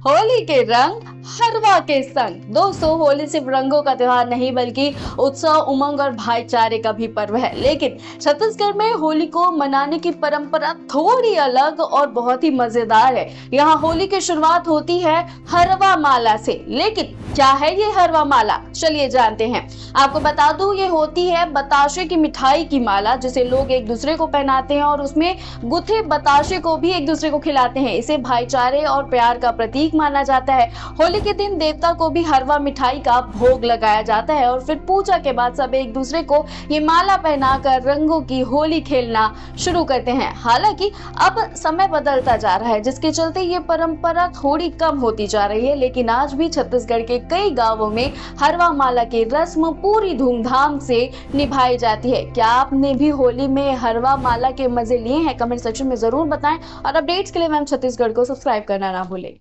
होली के रंग हरवा के संग। दोस्तों, होली सिर्फ रंगों का त्योहार नहीं बल्कि उत्सव, उमंग और भाईचारे का भी पर्व है। लेकिन छत्तीसगढ़ में होली को मनाने की परंपरा थोड़ी अलग और बहुत ही मजेदार है। यहाँ होली की शुरुआत होती है हरवा माला से। लेकिन क्या है ये हरवा माला, चलिए जानते हैं। आपको बता दूं, ये होती है बताशे की मिठाई की माला, जिसे लोग एक दूसरे को पहनाते हैं और उसमें गुथे बताशे को भी एक दूसरे को खिलाते हैं। इसे भाईचारे और प्यार का प्रतीक माना जाता है। होली के दिन देवता को भी हरवा मिठाई का भोग लगाया जाता है और फिर पूजा के बाद सब एक दूसरे को ये माला पहनाकर रंगों की होली खेलना शुरू करते हैं। हालांकि अब समय बदलता जा रहा है, जिसके चलते ये परंपरा थोड़ी कम होती जा रही है। लेकिन आज भी छत्तीसगढ़ के कई गांवों में हरवा माला की रस्म पूरी धूमधाम से निभाई जाती है। क्या आपने भी होली में हरवा माला के मजे लिए हैं? कमेंट सेक्शन में जरूर बताएं और अपडेट्स के लिए मैम छत्तीसगढ़ को सब्सक्राइब करना ना भूलें।